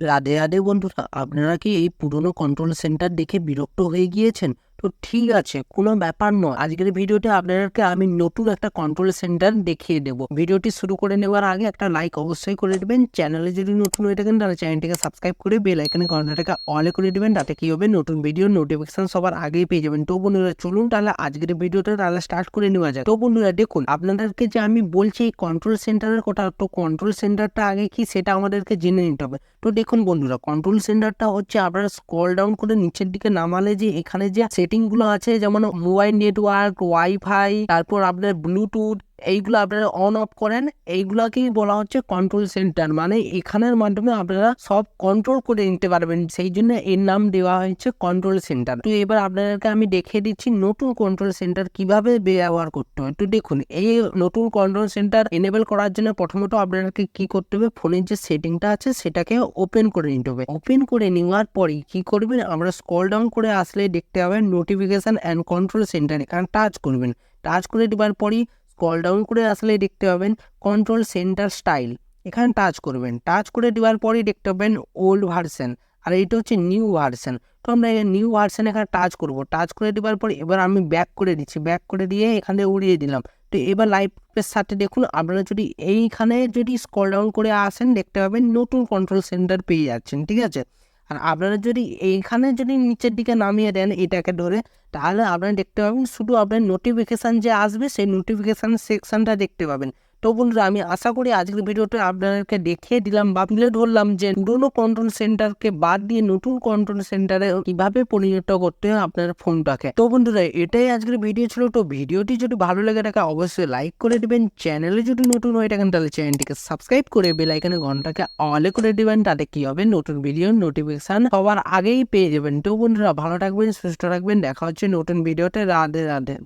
রাধে রাধে বন্ধুরা, আপনারা কি এই পুরনো কন্ট্রোল সেন্টার দেখে বিরক্ত হয়ে গিয়েছেন? তো ঠিক আছে, কোনো ব্যাপার নয়। আজকের ভিডিওতে আপনাদেরকে আমি নতুন একটা কন্ট্রোল সেন্টার দেখিয়ে দেবো। ভিডিওটি শুরু করে নেওয়ার আগে একটা লাইক অবশ্যই করে দেবেন। চ্যানেলে যদি নতুন হয়ে থাকেন তাহলে চ্যানেলটিকে সাবস্ক্রাইব করে বেল আইকনে ঘন্টাটাকে অলে করে দেবেন। তাতে কি হবে, নতুন ভিডিওর নোটিফিকেশন সবার আগেই পেয়ে যাবেন। তো বন্ধুরা চলুন তাহলে আজকের ভিডিওটা তাহলে স্টার্ট করে নেওয়া যায়। তো বন্ধুরা দেখুন, আপনাদেরকে যে আমি বলছি এই কন্ট্রোল সেন্টারের কথা, তো কন্ট্রোল সেন্টারটা আগে কি সেটা আমাদেরকে জেনে নিতে হবে। তো দেখুন বন্ধুরা, কন্ট্রোল সেন্টারটা হচ্ছে আপনারা স্ক্রল ডাউন করে নিচের দিকে নামালে যে এখানে যে সেটিং গুলো আছে, যেমন মোবাইল নেটওয়ার্ক, ওয়াইফাই, তারপর আপনার ব্লুটুথ, এইগুলো আপনারা অন অফ করেন। এইগুলাকেই বলা হচ্ছে কন্ট্রোল সেন্টার। মানে এখানের মাধ্যমে আপনারা সব কন্ট্রোল করে নিতে পারবেন, সেই জন্য এর নাম দেওয়া হয়েছে কন্ট্রোল সেন্টার। তো এবার আপনাদেরকে আমি দেখিয়ে দিচ্ছি নতুন কন্ট্রোল সেন্টার কিভাবে ব্যবহার করতে হয়। তো দেখুন, এই নতুন কন্ট্রোল সেন্টার এনেবল করার জন্য প্রথমত আপনাদেরকে কি করতে হবে, ফোনের যে সেটিংটা আছে সেটাকে ওপেন করে নিতে হবে। ওপেন করে নেওয়ার পরেই কি করবেন, আমরা স্ক্রল ডাউন করে আসলে দেখতে পাবেন নোটিফিকেশন অ্যান্ড কন্ট্রোল সেন্টার, এখানে টাচ করবেন। টাচ করে দেওয়ার পরই স্ক্রল ডাউন করে আসলে দেখতে পাবেন কন্ট্রোল সেন্টার স্টাইল, এখানে টাচ করবেন। টাচ করে দেওয়ার পরেই দেখতে পাবেন ওল্ড ভার্সন, আর এটা হচ্ছে নিউ ভার্সন। তো আমরা নিউ ভার্সন এখানে টাচ করব। টাচ করে দেওয়ার পর এবার আমি ব্যাক করে দিচ্ছি, ব্যাক করে দিয়ে এখানে উড়িয়ে দিলাম। তো এবার লাইভের সাথে দেখুন, আপনারা যদি এইখানে যদি স্ক্রল ডাউন করে আসেন দেখতে পাবেন নতুন কন্ট্রোল সেন্টার পেয়ে যাচ্ছেন, ঠিক আছে। আর আপনারা যদি এইখানে যদি নিচের দিকে নামিয়ে দেন এটাকে ধরে, তাহলে আপনারা দেখতে পাবেন শুধু আপনার নোটিফিকেশান যে আসবে সেই নোটিফিকেশান সেকশনটা দেখতে পাবেন। তো বন্ধুরা, আমি আশা করি আজকের ভিডিওটা আপনাদেরকে দেখিয়ে দিলাম বা তুলে ধরলাম যে পুরোনো কন্ট্রোল সেন্টারকে বাদ দিয়ে নতুন কন্ট্রোল সেন্টারে কিভাবে পরিণত করতে হয় আপনার ফোনটাকে। তো বন্ধুরা, এটাই আজকের ভিডিও ছিল। তো ভিডিওটি যদি ভালো লেগে থাকে অবশ্যই লাইক করে দেবেন। চ্যানেলে যদি নতুন হয়ে থাকেন তাহলে চ্যানেলটিকে সাবস্ক্রাইব করে বেল আইকনে ঘন্টাকে অলে করে দেবেন। তাতে কি হবে, নতুন ভিডিওর নোটিফিকেশন সবার আগেই পেয়ে যাবেন। তো বন্ধুরা, ভালো থাকবেন, সুস্থ থাকবেন, দেখা হচ্ছে নতুন ভিডিওতে। রাধে রাধে।